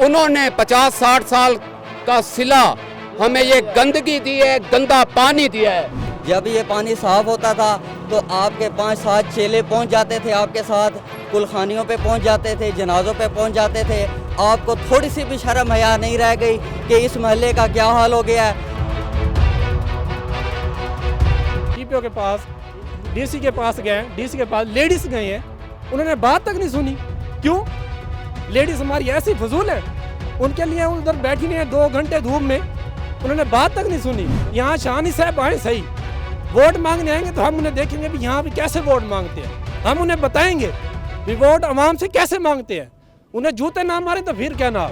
उन्होंने 50-60 साल का सिला हमें ये गंदगी दी है, गंदा पानी दिया है। जब ये पानी साफ होता था तो आपके 5-7 चेले पहुंच जाते थे, आपके साथ कुलखानियों पे पहुंच जाते थे, जनाजों पे पहुंच जाते थे। आपको थोड़ी सी भी शर्म हया नहीं रह गई कि इस महल्ले का क्या हाल हो गया है। टीपीओ के पास, डीसी के पास गए, डीसी के पास लेडीज गए हैं, उन्होंने बात तक नहीं सुनी। क्यों? लेडीज हमारी ऐसी फजूल है, उनके लिए उधर बैठी नहीं है 2 घंटे धूप में, उन्होंने बात तक नहीं सुनी। यहाँ शानी साहब आए सही, वोट मांगने आएंगे तो हम उन्हें देखेंगे भी यहाँ भी कैसे वोट मांगते हैं, हम उन्हें बताएंगे भी वोट आवाम से कैसे मांगते हैं। उन्हें जूते ना मारे तो फिर क्या ना।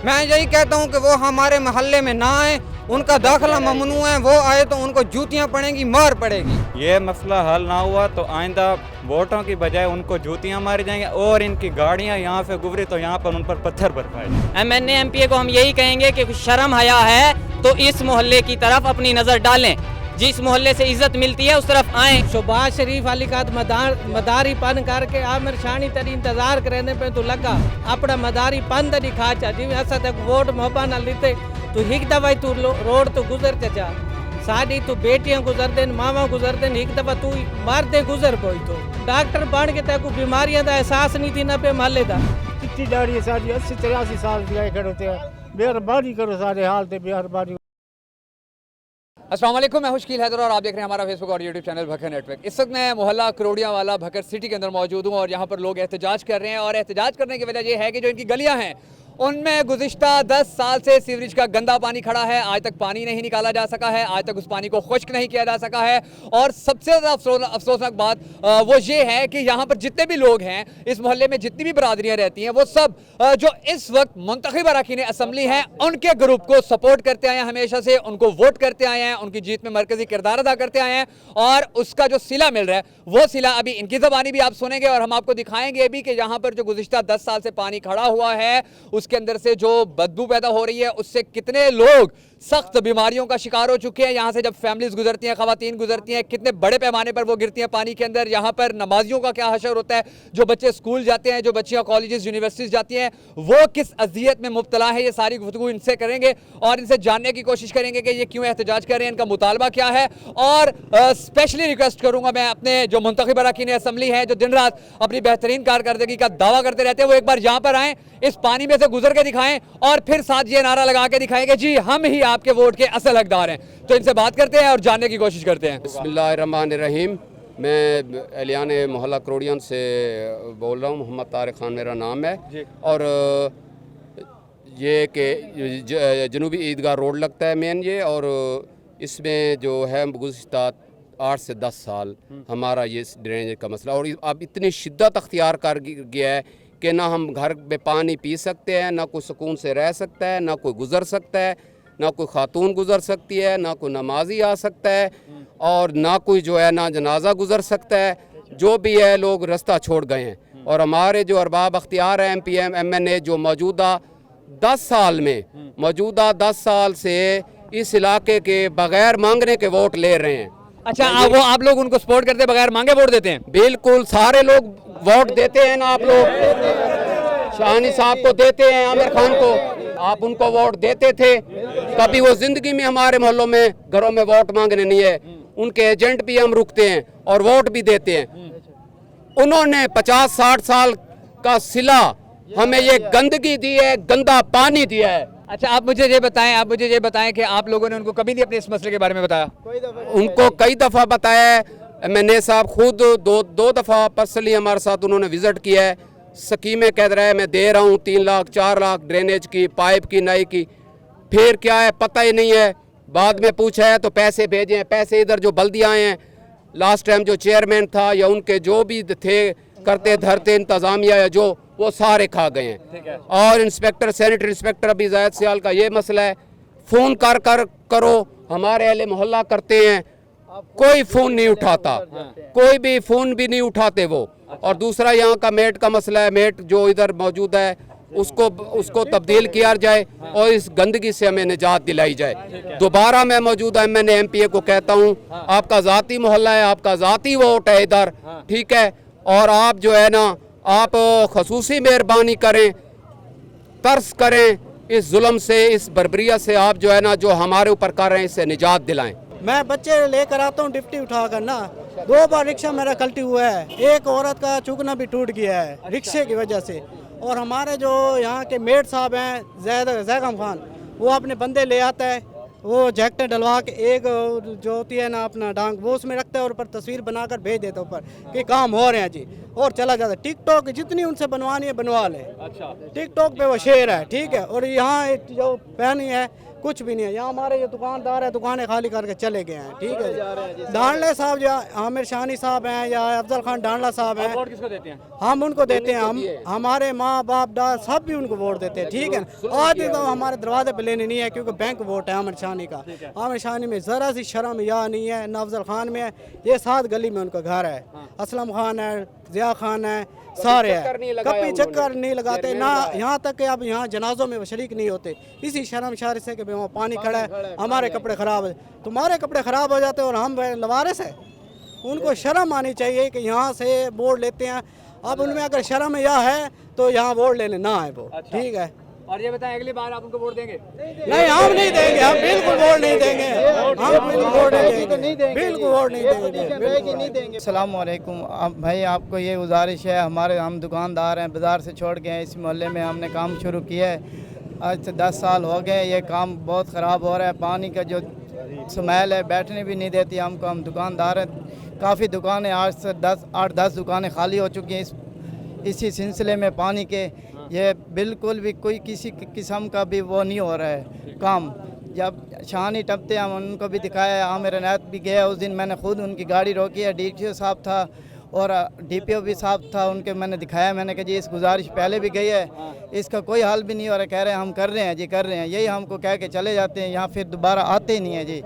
मैं यही कहता हूँ कि वो हमारे मोहल्ले में ना आए, उनका दाखिला ममनू है, वो आए तो उनको जूतियाँ पड़ेंगी, मार पड़ेगी। ये मसला हल ना हुआ तो आइंदा वोटों की बजाय उनको जूतियां मारी जाएंगी और इनकी गाड़ियां यहाँ से गुजरी तो यहाँ पर उन पर पत्थर बरसाए। MNA MPA को हम यही कहेंगे कि शर्म हया है तो इस मोहल्ले की तरफ अपनी नज़र डालें, जिस मोहल्ले से इज्जत मिलती है उस तरफ आएँ। शहबाज शरीफ अली का मदारी पन करके आमिर शानी तरी इंतजार करने पे तो लगा अपना मदारी पन तरी खाचा जिम्मे असा तक वोट मोहबा न लीते तो एक दफा तू रोड तो गुजर जा, साड़ी तू बेटियां गुजर देन, मावा गुजर देन, एक दफा तू मार दे गुजर कोई तो डॉक्टर बन के तेको बीमारियां का एहसास नहीं थी ना पे महल्ले का। कितनी दाढ़ी है सारी 80-83 साल की खड़े होते हैं, मेहरबानी करो सारे हाल ते मेहरबानी। अस्सलाम वालेकुम, मैं हुश्कील हैदर और आप देख रहे हैं हमारा फेसबुक और यूट्यूब चैनल भकर नेटवर्क। इस वक्त मैं मोहल्ला करोड़िया वाला भकर सिटी के अंदर मौजूद हूँ और यहाँ पर लोग एहतजाज कर रहे हैं और एहतजाज करने की वजह यह है कि जो इनकी गलियाँ हैं उनमें गुज़िश्ता 10 साल से सीवरेज का गंदा पानी खड़ा है, आज तक पानी नहीं निकाला जा सका है, आज तक उस पानी को खुश्क नहीं किया जा सका है। और सबसे ज़्यादा अफसोसनाक बात वो ये है कि यहाँ पर जितने भी लोग हैं, इस मोहल्ले में जितनी भी बरादरियाँ रहती हैं, वो सब जो इस वक्त मुंतखब अरकान असम्बली हैं उनके ग्रुप को सपोर्ट करते आए हैं, हमेशा से उनको वोट करते आए हैं, उनकी जीत में मरकज़ी किरदार अदा करते आए हैं। और उसका जो सिला मिल रहा है वो सिला अभी इनकी ज़बानी भी आप सुनेंगे और हम आपको दिखाएंगे भी कि यहाँ पर जो गुज़िश्ता 10 साल से पानी खड़ा हुआ है उसके अंदर से जो बदबू पैदा हो रही है उससे कितने लोग सख्त बीमारियों का शिकार हो चुके हैं। यहाँ से जब फैमिलीज गुजरती हैं, खवातीन गुजरती हैं, कितने बड़े पैमाने पर वो गिरती हैं पानी के अंदर। यहाँ पर नमाजियों का क्या हशर होता है, जो बच्चे स्कूल जाते हैं, जो बच्चियाँ कॉलेजेस यूनिवर्सिटीज़ जाती हैं, वो किस अजियत में मुब्तला है। ये सारी गुफ्तगू इनसे करेंगे और इनसे जानने की कोशिश करेंगे कि ये क्यों एहतजाज कर रहे हैं, इनका मुतालबा क्या है। और स्पेशली रिक्वेस्ट करूँगा मैं अपने जो मुंतखब अरकान असम्बली हैं, जो दिन रात अपनी बेहतरीन कारकर्दगी का दावा करते रहते हैं, वो एक बार यहाँ पर आएँ, इस पानी में से गुजर के दिखाएं और फिर साथ ये नारा लगा के दिखाएंगे जी हम ही आपके वोट के असल हकदार हैं। तो इनसे बात करते हैं और जानने की कोशिश करते हैं। बिस्मिल्लाहिर्रहमानिर्रहीम। मैं एलियान मोहल्ला करोड़ियन से बोल रहा हूँ, मोहम्मद तारिक खान मेरा नाम है। और ये कि जनूबी ईदगाह रोड लगता है मेन ये, और इसमें जो है गुज़िश्ता 8 से 10 साल हमारा ये ड्रेनेज का मसला, और अब इतनी शिद्दत अख्तियार कर गया है कि ना हम घर में पानी पी सकते हैं, ना कोई सुकून से रह सकता है, ना कोई गुज़र सकता है, ना कोई खातून गुज़र सकती है, ना कोई नमाजी आ सकता है, और ना कोई जो है ना जनाजा गुज़र सकता है। जो भी है लोग रास्ता छोड़ गए हैं। और हमारे जो अरबाब अख्तियार हैं MPM MNA जो मौजूदा 10 साल से इस इलाके के बग़ैर मांगने के वोट ले रहे हैं। अच्छा, वो आप लोग उनको सपोर्ट करते बगैर मांगे वोट देते हैं? बिल्कुल, सारे लोग वोट देते हैं ना। आप लोग शानी साहब को देते हैं, आमिर खान को, आप उनको वोट देते थे। कभी वो जिंदगी में हमारे मोहल्लों में घरों में वोट मांगने नहीं है, उनके एजेंट भी हम रुकते हैं और वोट भी देते हैं। उन्होंने 50-60 साल का सिला हमें ये गंदगी दी है, गंदा पानी दिया है। अच्छा, आप मुझे ये बताएं कि आप लोगों ने उनको कभी नहीं अपने इस मसले के बारे में बताया? उनको कई दफ़ा बताया है। MNA साहब खुद दो दफ़ा पर्सनली हमारे साथ उन्होंने विज़िट किया है। स्कीमें कह रहा है मैं दे रहा हूँ 3 लाख 4 लाख ड्रेनेज की, पाइप की, नई की, फिर क्या है पता ही नहीं है। बाद में पूछा है तो पैसे भेजे हैं, पैसे इधर जो बल्दियाँ हैं, लास्ट टाइम जो चेयरमैन था या उनके जो भी थे करते धरते इंतज़ामिया या जो, वो सारे खा गए हैं। और इंस्पेक्टर, सैनिटरी इंस्पेक्टर अभी जायद सियाल का ये मसला है, फ़ोन कर करो, हमारे अहले मोहल्ला करते हैं, कोई फ़ोन नहीं उठाता, कोई भी फ़ोन भी नहीं उठाते वो। और दूसरा यहाँ का मेट का मसला है, मेट जो इधर मौजूद है उसको तब्दील किया जाए और इस गंदगी से हमें निजात दिलाई जाए। दोबारा मैं मौजूदा MNA MPA को कहता हूँ, आपका ज़ाती मोहल्ला है, आपका ज़ाती वोट है इधर, ठीक है, और आप जो है ना आप खसूसी मेहरबानी करें, तर्स करें इस जुल्म से, इस बर्बरियत से आप जो है ना जो हमारे ऊपर कर रहे हैं इससे निजात दिलाएं। मैं बच्चे लेकर आता हूँ डिप्टी उठा कर ना, 2 बार रिक्शा मेरा कल्टी हुआ है, एक औरत का चुकना भी टूट गया है रिक्शे की वजह से। और हमारे जो यहाँ के मेड साहब हैं जैगम खान, वो अपने बंदे ले आता है, वो जैकेटें डलवा के एक जो होती है ना अपना डांग वो उसमें रखता है और ऊपर तस्वीर बनाकर भेज देता है ऊपर कि काम हो रहे हैं जी, और चला जाता है। टिकटॉक जितनी उनसे बनवानी है बनवा ले। अच्छा, टिकटॉक पे वो शेर है, ठीक है। और यहाँ जो पहनी है कुछ भी नहीं है। यहाँ हमारे ये दुकानदार है, दुकानें खाली करके चले गए हैं, ठीक है। डांडले साहब या आमिर शानी साहब हैं या अफजल खान डांडला साहब हैं, वोट किसको देते हैं? हम उनको देते हैं। हम हमारे माँ बाप दादा सब भी उनको वोट देते हैं, ठीक है। आज तो हमारे दरवाजे पे लेने नहीं है क्योंकि बैंक वोट है आमिर शानी का। आमिर शानी में ज़रा सी शर्म या नहीं है, न अफजल खान में है। ये 7 गली में उनका घर है, असलम खान है, जिया खान है, सारे हैं। कभी चक्कर नहीं लगाते ना, यहाँ तक कि अब यहाँ जनाजों में वो शरीक नहीं होते इसी शर्म इशारे से कि वहाँ पानी खड़ा है, हमारे कपड़े ख़राब है, तुम्हारे कपड़े ख़राब हो जाते हैं और हम लवारिस है। उनको शर्म आनी चाहिए कि यहाँ से वोट लेते हैं। अब उनमें अगर शर्म यह है तो यहाँ वोट लेने ना आए वो, ठीक है। और ये बताएं अगली बार आप उनको वोट देंगे? नहीं, हम नहीं देंगे, हम बिल्कुल वोट नहीं देंगे, हम बिल्कुल वोट नहीं देंगे, बिल्कुल वोट नहीं देंगे। अस्सलाम वालेकुम। अब भाई आपको ये गुजारिश है, हम दुकानदार हैं, बाज़ार से छोड़ के हैं, इस मोहल्ले में हमने काम शुरू किया है। आज से 10 साल हो गए, ये काम बहुत ख़राब हो रहा है। पानी का जो स्मेल है बैठने भी नहीं देती हमको। हम दुकानदार हैं, काफ़ी दुकानें आज से 8-10 दुकानें खाली हो चुकी हैं इसी सिलसिले में पानी के। ये बिल्कुल भी कोई किसी किस्म का भी वो नहीं हो रहा है काम। जब शानी टपते हम उनको भी दिखाया, आमिर इनायत भी गया उस दिन, मैंने खुद उनकी गाड़ी रोकी है। DTO साहब था और DPO भी साहब था, उनके मैंने दिखाया, मैंने कहा जी इस गुजारिश पहले भी गई है, इसका कोई हल भी नहीं हो रहा। कह रहे हैं हम कर रहे हैं जी, कर रहे हैं, यही हमको कह के चले जाते हैं, यहाँ फिर दोबारा आते ही नहीं है जी।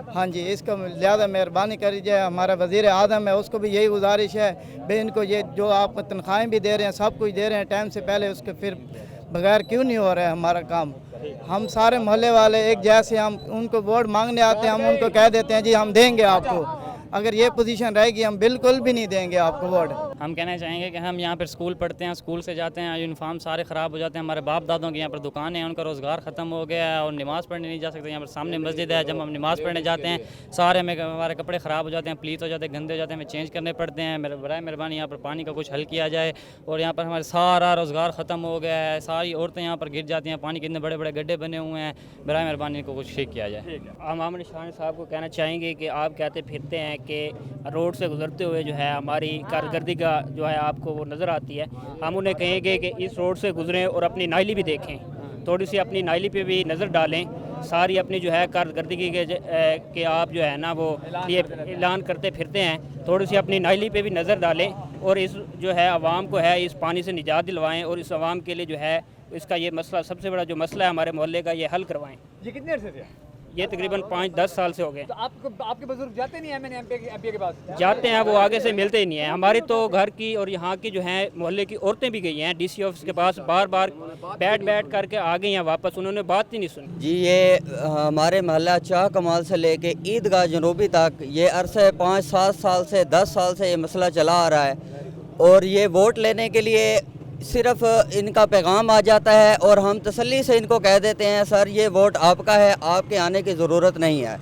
हाँ जी, इसका ज़्यादा मेहरबानी करिए। हमारा वज़ीर आज़म है, उसको भी यही गुजारिश है भाई इनको ये जो आप तनख्वाहें भी दे रहे हैं, सब कुछ दे रहे हैं टाइम से पहले, उसके फिर बगैर क्यों नहीं हो रहा है हमारा काम। हम सारे मोहल्ले वाले एक जैसे, हम उनको वोट मांगने आते हैं, हम उनको कह देते हैं जी हम देंगे आपको। अगर ये पोजीशन रहेगी हम बिल्कुल भी नहीं देंगे आपको वोट। हम कहना चाहेंगे कि हम यहाँ पर स्कूल पढ़ते हैं, स्कूल से जाते हैं, यूनिफॉर्म सारे ख़राब हो जाते हैं। हमारे बाप दादों की यहाँ पर दुकान है, उनका रोज़गार ख़त्म हो गया है और नमाज़ पढ़ने नहीं जा सकते। यहाँ पर सामने मस्जिद है, जब हम नमाज़ पढ़ने जाते हैं सारे में हमारे कपड़े ख़राब हो जाते हैं, प्लीत हो जाते हैं, गंदे हो जाते हैं, हमें चेंज करने पड़ते हैं। मेरे बराए मेहरबानी यहाँ पर पानी का कुछ हल किया जाए। और यहाँ पर हमारे सारा रोज़गार ख़त्म हो गया है, सारी औरतें यहाँ पर गिर जाती हैं, पानी के इतने बड़े बड़े गड्ढे बने हुए हैं। बराए मेहरबानी को कुछ ठीक किया जाए। हम आमिर शानी साहब को कहना चाहेंगे कि आप कहते फिरते हैं कि रोड से गुजरते हुए जो है हमारी कारकर्दगी का जो है आपको वो नज़र आती है। हम उन्हें कहेंगे कि इस रोड से गुजरें और अपनी नाली भी देखें, थोड़ी सी अपनी नाली पे भी नज़र डालें। सारी अपनी जो है कारकर्दगी के आप जो है ना वो ये ऐलान करते फिरते हैं, थोड़ी सी अपनी नाली पे भी नज़र डालें और इस जो है आवाम को है इस पानी से निजात दिलवाएं और इस आवाम के लिए जो है इसका ये मसला, सबसे बड़ा जो मसला है हमारे मोहल्ले का, ये हल करवाएं। ये कितने अरसे से? ये तकरीबन 5-10 साल से हो गए। तो आपके बुजुर्ग जाते नहीं है एमपी के पास? जाते हैं, वो आगे से मिलते ही नहीं है। हमारी तो घर की और यहाँ की जो है मोहल्ले की औरतें भी गई हैं DC ऑफिस के पास, बार बार बैठ करके आ गई हैं वापस, उन्होंने बात ही नहीं सुनी जी। ये हमारे मोहल्ला चाह कमाल से लेके ईदगाह जनूबी तक ये अरसे 5-7 साल से 10 साल से ये मसला चला आ रहा है। और ये वोट लेने के लिए सिर्फ इनका पैगाम आ जाता है और हम तसल्ली से इनको कह देते हैं सर ये वोट आपका है, आपके आने की ज़रूरत नहीं है।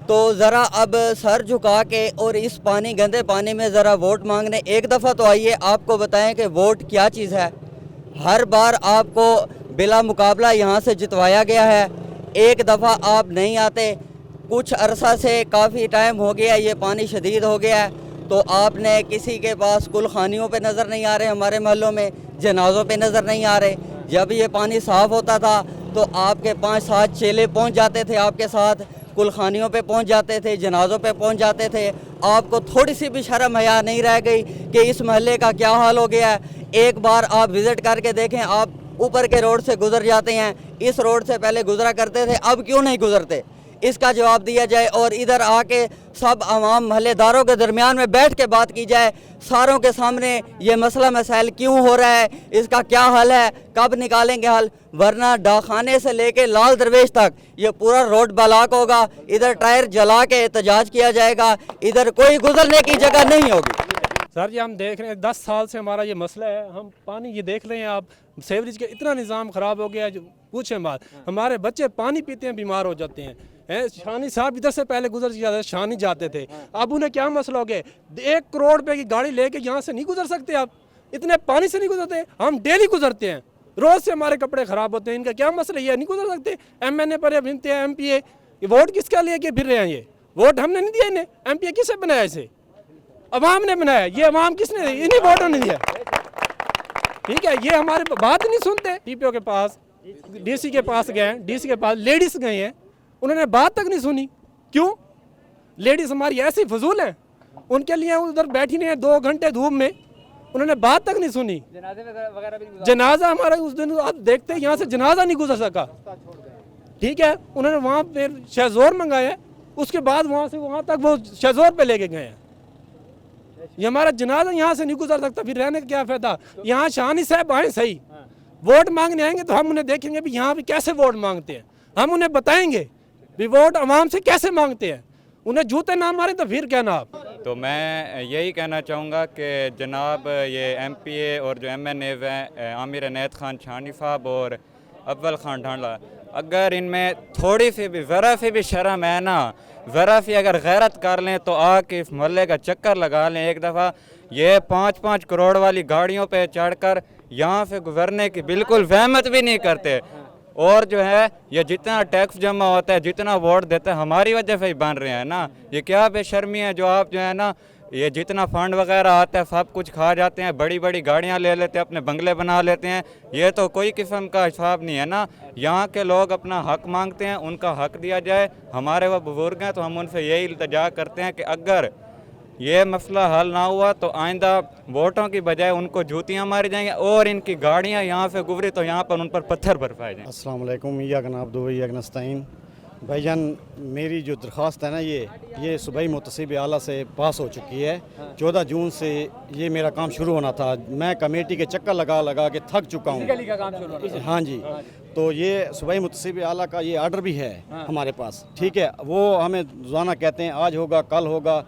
तो ज़रा अब सर झुका के और इस पानी गंदे पानी में ज़रा वोट मांगने एक दफ़ा तो आइए, आपको बताएं कि वोट क्या चीज़ है। हर बार आपको बिला मुकाबला यहाँ से जितवाया गया है, एक दफ़ा आप नहीं आते। कुछ अरसा से काफ़ी टाइम हो गया, ये पानी शदीद हो गया है, तो आपने किसी के पास कुलखानियों पे नज़र नहीं आ रहे, हमारे महलों में जनाजों पे नज़र नहीं आ रहे। जब ये पानी साफ़ होता था तो आपके 5-7 चेले पहुंच जाते थे, आपके साथ कुलखानियों पे पहुंच जाते थे, जनाजों पे पहुंच जाते थे। आपको थोड़ी सी भी शर्म हया नहीं रह गई कि इस महल्ले का क्या हाल हो गया है। एक बार आप विज़िट करके देखें, आप ऊपर के रोड से गुजर जाते हैं, इस रोड से पहले गुजरा करते थे, अब क्यों नहीं गुजरते, इसका जवाब दिया जाए। और इधर आके सब आवाम महल्लेदारों के दरमियान में बैठ के बात की जाए, सारों के सामने ये मसला मसाइल क्यों हो रहा है, इसका क्या हल है, कब निकालेंगे हल। वरना डाखाने से लेके लाल दरवेश तक ये पूरा रोड ब्लॉक होगा, इधर टायर जला के एहतजाज किया जाएगा, इधर कोई गुजरने की जगह नहीं होगी। सर जी हम देख रहे हैं 10 साल से हमारा ये मसला है। हम पानी ये देख रहे हैं आप, सीवरेज का इतना निज़ाम ख़राब हो गया है जो पूछें बात। हमारे बच्चे पानी पीते हैं बीमार हो जाते हैं। शानी साहब इधर से पहले गुजर जाते, शानी जाते थे, अब उन्हें क्या मसला हो गया? 1 करोड़ रुपए की गाड़ी लेके यहाँ से नहीं गुजर सकते आप, इतने पानी से नहीं गुजरते। हम डेली गुजरते हैं, रोज़ से हमारे कपड़े ख़राब होते हैं। इनका क्या मसला? ये नहीं गुजर सकते। MNA पर विनते हैं, MPA ये वोट किसका लेके फिर रहे हैं? ये वोट हमने नहीं दिया इन्हें। MPA किसे बनाया? इसे अवाम ने बनाया। ये अवाम किसने? इन्हीं वोटों ने दिया। ठीक है, ये हमारे बात नहीं सुनते। TPO के पास, DC के पास गए, DC के पास लेडीज़ गए हैं, उन्होंने बात तक नहीं सुनी। क्यों? लेडीज़ हमारी ऐसी फजूल हैं, उनके लिए उधर बैठी नहीं है 2 घंटे धूप में, उन्होंने बात तक नहीं सुनी। जनाजा हमारा उस दिन आप देखते यहाँ से जनाजा नहीं गुजर सका। ठीक है, उन्होंने वहाँ पे शहजोर मंगाया, उसके बाद वहाँ से वहाँ तक वो शहजोर पे लेके गए हैं। ये हमारा जनाजा यहाँ से नहीं गुजर सकता, फिर रहने का क्या फ़ायदा? यहाँ शानी साहब आए सही, वोट मांगने आएंगे तो हम उन्हें देखेंगे भी यहाँ पे कैसे वोट मांगते हैं, हम उन्हें बताएंगे भी वोट अवाम से कैसे मांगते हैं। उन्हें जूते ना मारे तो फिर क्या ना आप। तो मैं यही कहना चाहूँगा कि जनाब ये MPA और जो MNA हैं आमिर इनायत खान छानी साहब और अव्वल खान ढांडला, अगर इनमें थोड़ी सी भी ज़रा सी भी शर्म है ना, ज़रा सी अगर गैरत कर लें तो आके इस मोहल्ले का चक्कर लगा लें एक दफ़ा। ये 5-5 करोड़ वाली गाड़ियों पे चढ़कर यहाँ से गुजरने की बिल्कुल वहमत भी नहीं करते। और जो है ये जितना टैक्स जमा होता है, जितना वोट देते हैं, हमारी वजह से ही बन रहे हैं ना। ये क्या बेशर्मी है जो आप जो है ना, ये जितना फंड वगैरह आता है सब कुछ खा जाते हैं, बड़ी बड़ी गाड़ियाँ ले लेते हैं, अपने बंगले बना लेते हैं। ये तो कोई किस्म का हिसाब नहीं है ना। यहाँ के लोग अपना हक मांगते हैं, उनका हक दिया जाए। हमारे वो बुजुर्ग हैं तो हम उनसे यही इल्तिजा करते हैं कि अगर ये मसला हल ना हुआ तो आइंदा वोटों की बजाय उनको जूतियाँ मारी जाएंगी और इनकी गाड़ियाँ यहाँ से गुजरी तो यहाँ पर उन पर पत्थर बरसाए जाएंगे। अस्सलाम वालेकुम, यागनस्ताइन भाईजान, मेरी जो दरख्वास्त है ना ये सूबाई मुतसिब आला से पास हो चुकी है। 14 जून से ये मेरा काम शुरू होना था। मैं कमेटी के चक्कर लगा के थक चुका हूँ। हाँ जी, तो ये सूबाई मुतसिब आला का ये आर्डर भी है हमारे पास। ठीक है, वो हमें रोज़ाना कहते हैं आज होगा कल होगा।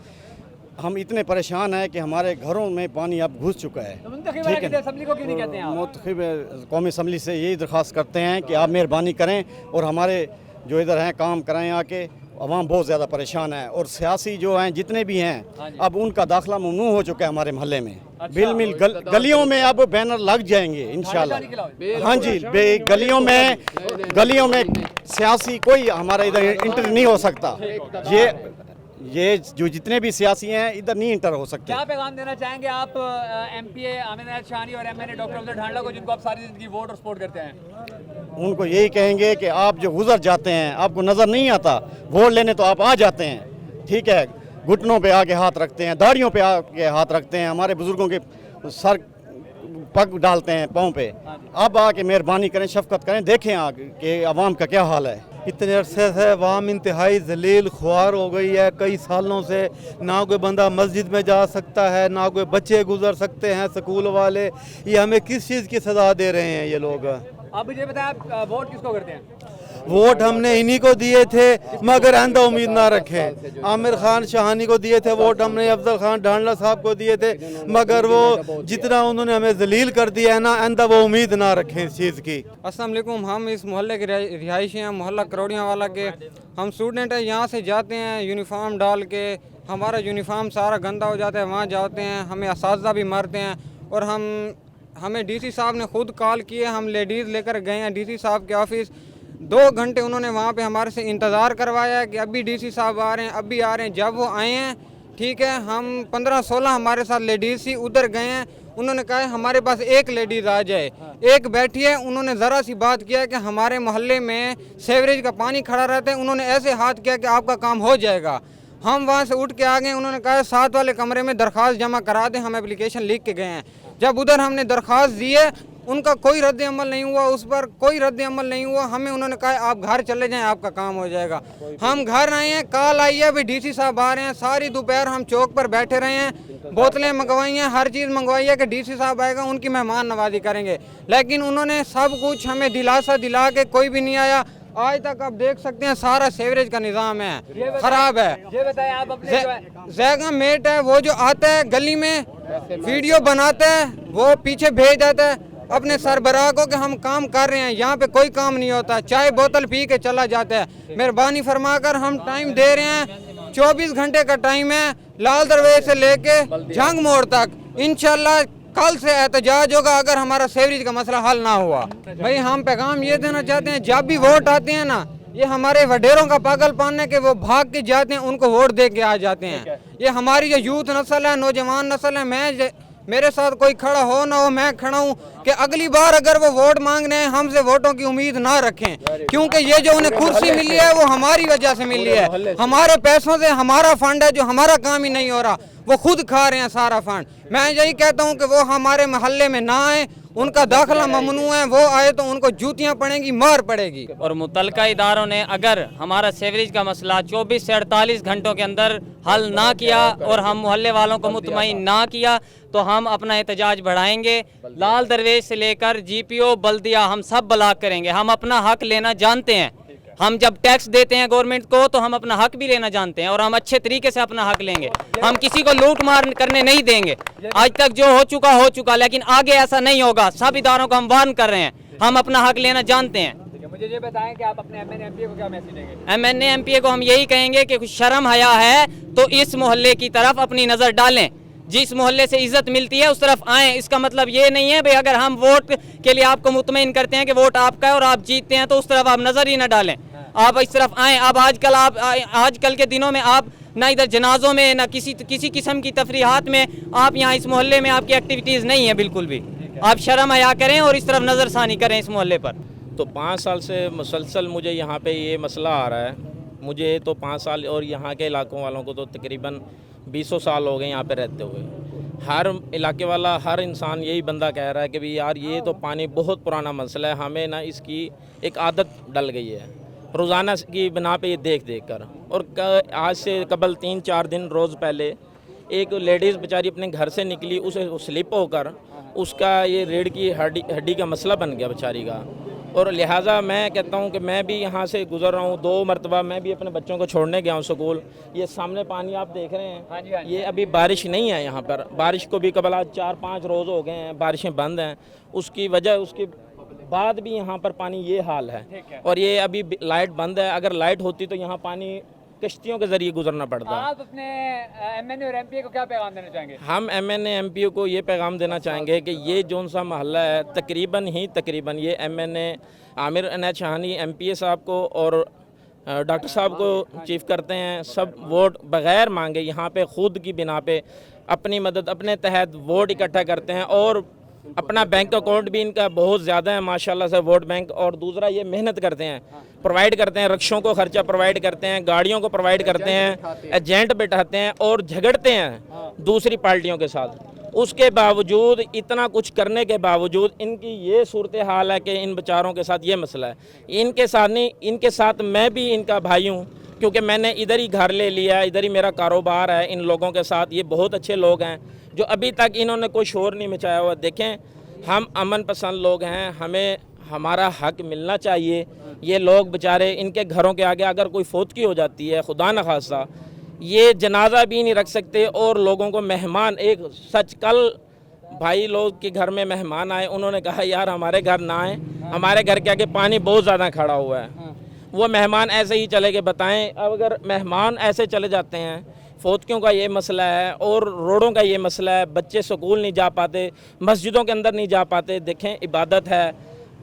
हम इतने परेशान हैं कि हमारे घरों में पानी अब घुस चुका है। ठीक है, मुंतखब कौमी असम्बली से यही दरख्वास्त करते हैं कि आप मेहरबानी करें और हमारे जो इधर हैं काम कराएं आके। अवाम बहुत ज़्यादा परेशान है और सियासी जो हैं जितने भी हैं अब उनका दाखिला ममनू हो चुका है हमारे मोहल्ले में। बिल गलियों में अब बैनर लग जाएंगे इंशाल्लाह। हाँ जी, गलियों में सियासी कोई हमारा इधर इंटर नहीं हो सकता। ये जो जितने भी सियासी हैं इधर नहीं इंटर हो सकते। क्या पैगाम देना चाहेंगे आप MPA आमिर इनायत शानी और MNA डॉक्टर अफजल ढांडला को, जिनको आप सारी जिंदगी वोट और सपोर्ट करते हैं? उनको यही कहेंगे कि आप जो गुजर जाते हैं, आपको नज़र नहीं आता, वोट लेने तो आप आ जाते हैं। ठीक है, घुटनों पे आके हाथ रखते हैं, दाढ़ियों पे आके हाथ रखते हैं, हमारे बुजुर्गों के सर पग डालते हैं पाँव पे। अब आके मेहरबानी करें, शफकत करें, देखें आगे कि अवाम का क्या हाल है। इतने अरसे से अवाम इंतहाई जलील ख्वार हो गई है। कई सालों से ना कोई बंदा मस्जिद में जा सकता है, ना कोई बच्चे गुजर सकते हैं स्कूल वाले। ये हमें किस चीज़ की सजा दे रहे हैं ये लोग? आप मुझे बताएं, आप वोट किसको करते हैं? वोट हमने इन्हीं को दिए थे, मगर आइंदा उम्मीद ना रखें। आमिर खान शाहानी को दिए थे वोट हमने, अफजल खान ढांडला साहब को दिए थे, मगर वो जितना उन्होंने हमें जलील कर दिया है ना, आइंदा वो उम्मीद ना रखें इस चीज़ की। अस्सलाम वालेकुम, हम इस मोहल्ले के रिहायशी हैं, मोहल्ला करौड़ियाँ वाला के। हम स्टूडेंट हैं, यहाँ से जाते हैं यूनिफॉर्म डाल के, हमारा यूनिफॉर्म सारा गंदा हो जाता है। वहाँ जाते हैं, हमें असातिज़ा भी मारते हैं और हमें DC साहब ने खुद कॉल किए, हम लेडीज़ लेकर गए हैं DC साहब के ऑफिस। 2 घंटे उन्होंने वहाँ पे हमारे से इंतज़ार करवाया कि अभी DC साहब आ रहे हैं, अभी आ रहे हैं। जब वो आए हैं, ठीक है, हम 15-16 हमारे साथ लेडीज़ ही उधर गए हैं। उन्होंने कहा हमारे पास एक लेडीज़ आ जाए, एक बैठी है। उन्होंने ज़रा सी बात किया कि हमारे मोहल्ले में सीवरेज का पानी खड़ा रहता है। उन्होंने ऐसे हाथ किया कि आपका काम हो जाएगा। हम वहाँ से उठ के आ गए। उन्होंने कहा 7 वाले कमरे में दरख्वास्त जमा करा दें, हम एप्लीकेशन लिख के गए हैं। जब उधर हमने दरख्वास्त दी है, उनका कोई रद्द अमल नहीं हुआ, उस पर कोई रद्द अमल नहीं हुआ। हमें उन्होंने कहा आप घर चले जाएं, आपका काम हो जाएगा। हम घर आए हैं, कॉल आई है, अभी DC साहब आ रहे हैं। सारी दोपहर हम चौक पर बैठे रहे हैं, बोतलें मंगवाई हैं, हर चीज़ मंगवाई है कि DC साहब आएगा, उनकी मेहमान नवाजी करेंगे। लेकिन उन्होंने सब कुछ हमें दिलासा दिला के कोई भी नहीं आया। आज तक आप देख सकते हैं सारा सीवरेज का निज़ाम है, ख़राब है। ये बताएं आप अपने जैगा मेट है वो जो आता है गली में, वीडियो बनाते हैं, वो पीछे भेज देते हैं अपने सरबराह को कि हम काम कर रहे हैं। यहाँ पे कोई काम नहीं होता, चाय बोतल पी के चला जाता है। मेहरबानी फरमाकर हम टाइम दे रहे हैं, 24 घंटे का टाइम है, लाल दरवाजे से लेके जंग मोड़ तक। इंशाल्लाह कल से एहतजाज होगा अगर हमारा सीवरेज का मसला हल ना हुआ। भाई हम पैगाम ये देना चाहते हैं, जब भी वोट आते हैं ना, ये हमारे वडेरों का पागलपन है कि वो भाग के जाते हैं, उनको वोट दे के आ जाते हैं। ये हमारी जो यूथ नस्ल है, नौजवान नस्ल है, मेरे साथ कोई खड़ा हो ना हो, मैं खड़ा हूँ कि अगली बार अगर वो वोट मांग रहे हैं, हमसे वोटों की उम्मीद ना रखें, क्योंकि ये जो उन्हें कुर्सी मिली है वो हमारी वजह से मिली है। हमारे पैसों से हमारा फंड है, जो हमारा काम ही नहीं हो रहा, वो खुद खा रहे हैं सारा फंड। मैं यही कहता हूँ कि वो हमारे मोहल्ले में ना आए, उनका दाखिला ममनू है, वो आए तो उनको जूतियाँ पड़ेंगी, मार पड़ेगी। और मुतलका इदारों ने अगर हमारा सीवरेज का मसला 24 से 48 घंटों के अंदर हल ना किया और हम मोहल्ले वालों को मुतमईन ना किया तो हम अपना एहतजाज बढ़ाएंगे। लाल दरवेज से लेकर GPO बल्दिया हम सब ब्लॉक करेंगे। हम अपना हक लेना जानते हैं, हम जब टैक्स देते हैं गवर्नमेंट को तो हम अपना हक भी लेना जानते हैं और हम अच्छे तरीके से अपना हक लेंगे। हम किसी को लूट मार करने नहीं देंगे। आज तक जो हो चुका, लेकिन आगे ऐसा नहीं होगा। सब इदारों को हम वार्न कर रहे हैं, हम अपना हक लेना जानते हैं। मुझे ये बताएं कि आप अपने MNA MPA को क्या मैसेज देंगे? MNA MPA को हम यही कहेंगे कि कुछ शर्म हया है तो इस मोहल्ले की तरफ अपनी नज़र डालें, जिस मोहल्ले से इज्जत मिलती है उस तरफ आएँ। इसका मतलब ये नहीं है भाई अगर हम वोट के लिए आपको मुतमईन करते हैं कि वोट आपका है और आप जीतते हैं तो उस तरफ आप नज़र ही न डालें, आप इस तरफ आएँ। अब आजकल के दिनों में आप ना इधर जनाजों में ना किसी किस्म की तफरीहात में आप यहाँ इस मोहल्ले में आपकी एक्टिविटीज़ नहीं है बिल्कुल भी। आप शर्म हया करें और इस तरफ नज़रसानी करें इस मोहल्ले पर। तो 5 साल से मुसलसल मुझे यहाँ पे ये मसला आ रहा है। मुझे तो 5 साल और यहाँ के इलाकों वालों को तो तकरीबन 20 साल हो गए यहाँ पे रहते हुए। हर इलाके वाला, हर इंसान यही बंदा कह रहा है कि भाई यार ये तो पानी बहुत पुराना मसला है, हमें ना इसकी एक आदत डल गई है रोज़ाना की बिना पे ये देख कर। और आज से कबल 3-4 दिन रोज़ पहले एक लेडीज़ बेचारी अपने घर से निकली, उसे स्लिप होकर उसका ये रीढ़ की हड्डी का मसला बन गया बेचारी का। और लिहाजा मैं कहता हूँ कि मैं भी यहाँ से गुज़र रहा हूँ 2 मरतबा, मैं भी अपने बच्चों को छोड़ने गया हूँ स्कूल। ये सामने पानी आप देख रहे हैं, ये अभी बारिश नहीं है यहाँ पर। बारिश को भी कबल आज 4-5 रोज़ हो गए हैं, बारिशें बंद हैं। उसकी वजह उसके बाद भी यहाँ पर पानी ये हाल है। और ये अभी लाइट बंद है, अगर लाइट होती तो यहाँ पानी कश्तियों के ज़रिए गुजरना पड़ता है। आप अपने MNA और MPA को क्या पैगाम देना चाहेंगे? हम MNA MPA को ये पैगाम देना चाहेंगे कि ये जोन सा मोहल्ला है तकरीबन ये MNA आमिर अनैत शाहानी MPA साहब को और डॉक्टर साहब को चीफ करते हैं, सब वोट बग़ैर मांगे यहाँ पे खुद की बिना पे अपनी मदद अपने तहत वोट इकट्ठा करते हैं। और अपना बैंक अकाउंट भी इनका बहुत ज़्यादा है माशाल्लाह से, वोट बैंक। और दूसरा ये मेहनत करते हैं, प्रोवाइड करते हैं, रिक्शों को खर्चा प्रोवाइड करते हैं, गाड़ियों को प्रोवाइड करते हैं, एजेंट बिठाते हैं और झगड़ते हैं दूसरी पार्टियों के साथ। उसके बावजूद, इतना कुछ करने के बावजूद इनकी ये सूरत हाल है कि इन बेचारों के साथ ये मसला है। इनके साथ नहीं, इनके साथ मैं भी इनका भाई हूँ, क्योंकि मैंने इधर ही घर ले लिया, इधर ही मेरा कारोबार है। इन लोगों के साथ ये बहुत अच्छे लोग हैं जो अभी तक इन्होंने कोई शोर नहीं मचाया हुआ। देखें, हम अमन पसंद लोग हैं, हमें हमारा हक मिलना चाहिए। ये लोग बेचारे, इनके घरों के आगे अगर कोई फौतगी हो जाती है, खुदा न खास्ता, ये जनाजा भी नहीं रख सकते। और लोगों को मेहमान, एक सच कल भाई लोग के घर में मेहमान आए, उन्होंने कहा यार हमारे घर ना आए, हमारे घर के आगे पानी बहुत ज़्यादा खड़ा हुआ है। वो मेहमान ऐसे ही चले गए। बताएं, अब अगर मेहमान ऐसे चले जाते हैं, फौतगियों का ये मसला है और रोडों का ये मसला है, बच्चे स्कूल नहीं जा पाते, मस्जिदों के अंदर नहीं जा पाते। देखें, इबादत है,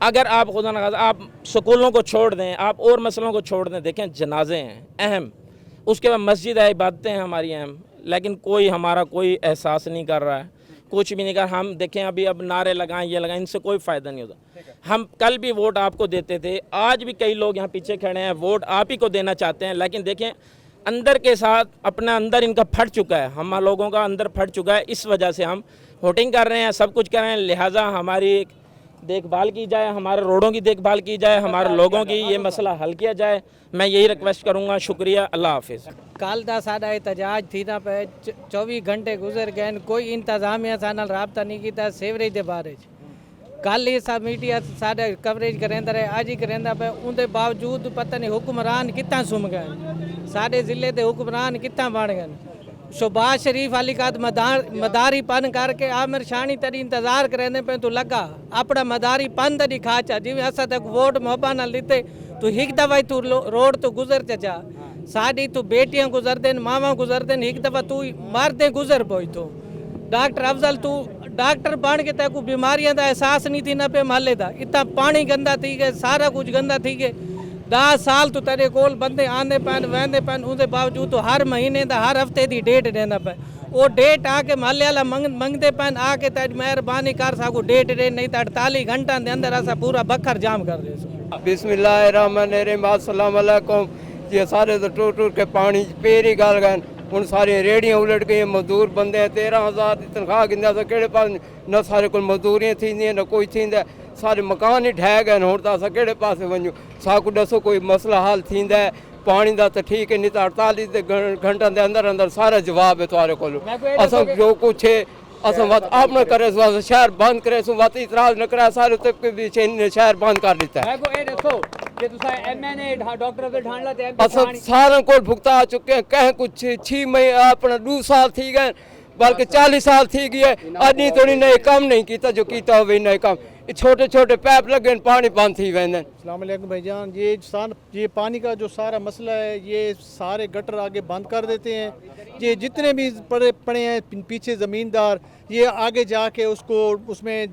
अगर आप खुदा न खास्ता आप स्कूलों को छोड़ दें, आप और मसलों को छोड़ दें, देखें जनाजे हैं अहम, उसके बाद मस्जिद है, इबादतें हैं हमारी अहम, लेकिन कोई हमारा कोई एहसास नहीं कर रहा है, कुछ भी नहीं कर। हम देखें अभी अब नारे लगाएं, ये लगाएं, इनसे कोई फ़ायदा नहीं होता। हम कल भी वोट आपको देते थे, आज भी कई लोग यहाँ पीछे खड़े हैं, वोट आप ही को देना चाहते हैं, लेकिन देखें अंदर के साथ अपना अंदर इनका फट चुका है, हम लोगों का अंदर फट चुका है। इस वजह से हम वोटिंग कर रहे हैं, सब कुछ कर रहे हैं। लिहाजा हमारी देखभाल की जाए, हमारे रोडों की देखभाल की जाए, हमारे लोगों की ये मसला हल किया जाए। मैं यही रिक्वेस्ट करूँगा। शुक्रिया, अल्लाह हाफिज़। कल का साडा एहतजाज थी ना पे 24 घंटे गुजर गए, कोई इंतजामिया साथ राबता नहीं किया सीवरेज के बारे। कल ही सब मीडिया साढ़े कवरेज करेंदा रहे, अज ही करेंदा पे, उनके बावजूद पता नहीं हुक्मरान कितना सुम गए, साढ़े जिले के हुक्मरान कितना बन गए। शहबाज शरीफ अली का मदारी पन करके आमिर शानी तरी इंतजार करने पे तू लगा अपना मदारी पन तरी खाचा जिमें असा तक वोट मोहब्बत न लिते तू एक दफा तू रोड तो गुजर चचा साड़ी तू बेटियां गुजर देन मामा गुजर देन एक दफा तू मारते गुजर पोई तो डॉक्टर अफजल तू डॉक्टर बन के तेको बीमारियां का एहसास नहीं थी न पे महल्ले का इतना पानी गंदा थी गए सारा कुछ गंदा थी गए 10 साल तो तेरे कोल बंदे आने पैन वहदे पैन उसके बावजूद तो हर महीने का हर हफ्ते की डेट देना पे वो डेट आके महल्ले वाला मंगते पैन आके तेरी मेहरबानी कर साकू डेट दे नहीं तो 48 घंटा के अंदर असा पूरा बखर जाम कर दे। बिस्मिल्लाहिर्रहमानिर्रहीम अस्सलाम वालेकुम ये सारे तो टूट टूट के पानी पेर ही गल गए हूँ सारी रेहड़ियाँ उलट गई मजदूर बंदे 13,000 की तनख्वाह गिंदा कि पास न सारे को मजदूरियाँ थी न कोई थी सारे मकान ही ढह गए हूँ तो अस कि पास वजूँ साकू दसो कोई मसला हल थी पानी का तो ठीक है नहीं तो 48 घंटा के अंदर अंदर सारा जवाब है तुम्हारे को अस जो कुछ है अस वत आप न करे शहर बंद करे वत इतराज न करे सारे शहर बंद कर दिता है सारे को भुगता चुके हैं कहीं कुछ 6 महीने अपना 2 साल थी गए बल्कि 40 साल थी गई है अभी थोड़ी नए काम नहीं किया जो किया हो नए काम छोटे छोटे पैप लगे पानी बंद थी वेंदे। अस्सलाम वालेकुम भाईजान ये पानी का जो सारा मसला है ये सारे गटर आगे बंद कर देते हैं ये जितने भी पड़े हैं पीछे ज़मींदार ये आगे जाके उसको उसमें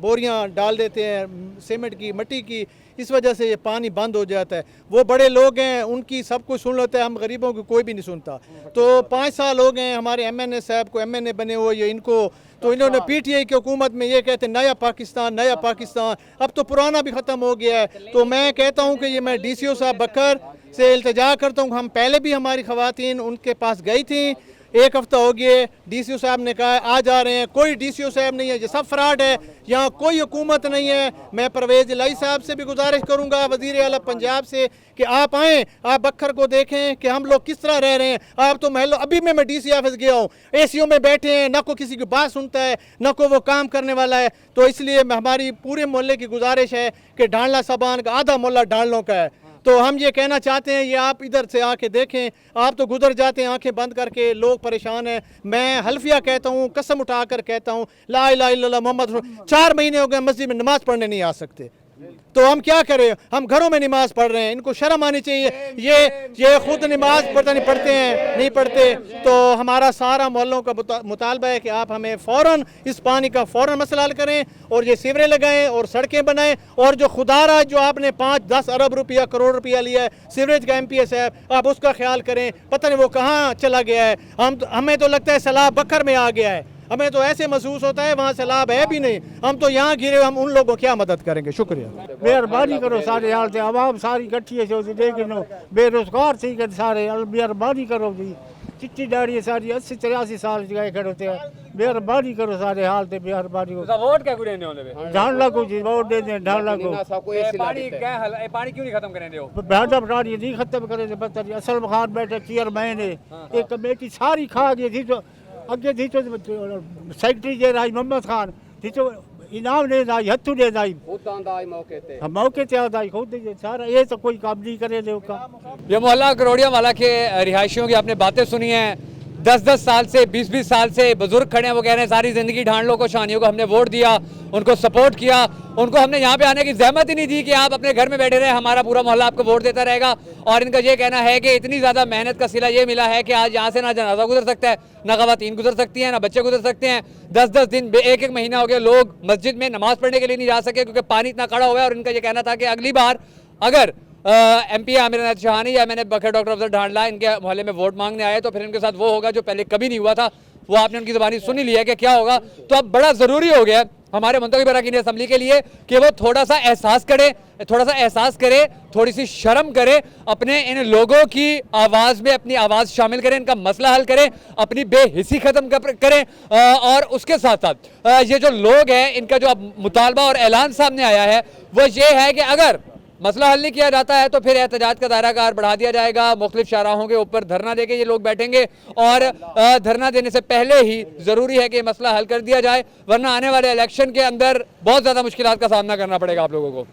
बोरियां डाल देते हैं सीमेंट की मट्टी की इस वजह से ये पानी बंद हो जाता है। वो बड़े लोग हैं उनकी सब कुछ सुन लेते हैं हम गरीबों की कोई भी नहीं सुनता। तो 5 साल हो गए हमारे MNA साहब को MNA बने हुए ये इनको तो इन्होंने PTI की हुकूमत में ये कहते हैं नया पाकिस्तान अब तो पुराना भी ख़त्म हो गया है। तो मैं कहता हूँ कि ये मैं DCO साहब बकर से इल्तिजा करता हूँ हम पहले भी हमारी ख़वातीन उनके पास गई थी 1 हफ्ता हो गया DCO साहब ने कहा आ जा रहे हैं कोई DCO साहब नहीं है ये सब फ्रॉड है यहाँ कोई हुकूमत नहीं है। मैं परवेज़ इलाही साहब से भी गुजारिश करूँगा वज़ीर आला पंजाब से कि आप आएँ आप बखर को देखें कि हम लोग किस तरह रह रहे हैं। आप तो महल अभी मैं DC ऑफिस गया हूँ ACO में बैठे हैं ना कोई किसी की बात सुनता है ना कोई वो काम करने वाला है। तो इसलिए हमारी पूरे मोहल्ले की गुजारिश है कि ढांडला साबान का आधा मोहल्ला ढांडलों का है। तो हम ये कहना चाहते हैं ये आप इधर से आके देखें आप तो गुजर जाते हैं आंखें बंद करके लोग परेशान हैं। मैं हल्फिया कहता हूँ कसम उठाकर कहता हूँ ला इलाहा इल्लल्लाह मोहम्मद 4 महीने हो गए मस्जिद में नमाज़ पढ़ने नहीं आ सकते तो हम क्या करें हम घरों में नमाज़ पढ़ रहे हैं इनको शर्म आनी चाहिए। ये खुद नमाज पता नहीं पढ़ते हैं नहीं पढ़ते। तो हमारा सारा मोहल्लों का मुतालबा है कि आप हमें फ़ौरन इस पानी का फ़ौरन मसला हल करें और ये सीवरें लगाएं और सड़कें बनाएं और जो खुदारा जो आपने 5-10 अरब रुपया करोड़ रुपया लिया है सीवरेज का MPA साहब आप उसका ख्याल करें पता नहीं वो कहाँ चला गया है। हमें तो लगता है सैलाब बखर में आ गया है हमें तो ऐसे महसूस होता है वहाँ सैलाब है भी नहीं हम तो यहाँ गिरे हम उन लोगों क्या मदद करेंगे। शुक्रिया मेहरबानी करो सारे हाल से आवाम सारी इकट्ठी है लेकिन बेरोजगार थी सारे मेहरबानी करो जी चिट्टी दाड़ी सारी 80-83 साल गए खड़े होते हैं मेहरबानी करो सारे हाल से मेहरबानी करो वोट क्या देने वाले ढांडला को जी वोट दे दें ढांडला को पानी क्यों नहीं खत्म करें दो भाड़ा पानी नहीं खत्म करें पता नहीं असलम खान बैठे चेयरमैन है एक कमेटी सारी खा गई थी तो अगे थी तो सेक्रेटरी जे राई मोहम्मद खान थी तो इनाम ले दाई हथू ले दाई मौके ते दाई खुद सारा ये तो कोई काम नहीं करे दे का। ये मोहल्ला करोड़िया वाला के रिहायशियों की आपने बातें सुनी हैं 10-10 साल से 20-20 साल से बुजुर्ग खड़े हैं वो कह रहे हैं सारी ज़िंदगी ढांडलों को शानियों को हमने वोट दिया उनको सपोर्ट किया उनको हमने यहाँ पे आने की जहमत ही नहीं दी कि आप अपने घर में बैठे रहे हमारा पूरा मोहल्ला आपको वोट देता रहेगा। और इनका ये कहना है कि इतनी ज़्यादा मेहनत का सिला ये मिला है कि आज यहाँ से ना जनाजा गुजर सकता है ना ख़वातीन गुजर सकती हैं ना बच्चे गुजर सकते हैं। 10-10 दिन 1-1 महीना हो गया लोग मस्जिद में नमाज़ पढ़ने के लिए नहीं जा सके क्योंकि पानी इतना खड़ा हुआ है। और इनका ये कहना था कि अगली बार अगर MP आमिर अनैत शाहानी या मैंने बकर डॉक्टर अफजल ढांडला इनके मोहल्ले में वोट मांगने आए तो फिर इनके साथ वो होगा जो पहले कभी नहीं हुआ था। वो आपने उनकी ज़बानी सुन ही लिया कि क्या होगा। तो अब बड़ा ज़रूरी हो गया हमारे मुंतखब अरकान असम्बली के लिए कि वो थोड़ा सा एहसास करे थोड़ी सी शर्म करे अपने इन लोगों की आवाज़ में अपनी आवाज़ शामिल करें इनका मसला हल करें अपनी बेहिसी ख़त्म करें। और उसके साथ साथ ये जो लोग हैं इनका जो अब मुतालबा और ऐलान सामने आया है वो ये है कि अगर मसला हल नहीं किया जाता है तो फिर एहतजाज का दायरा कार बढ़ा दिया जाएगा। मुख्तलिफ शाहराहों के ऊपर धरना देके ये लोग बैठेंगे और धरना देने से पहले ही ज़रूरी है कि ये मसला हल कर दिया जाए वरना आने वाले इलेक्शन के अंदर बहुत ज़्यादा मुश्किलात का सामना करना पड़ेगा आप लोगों को।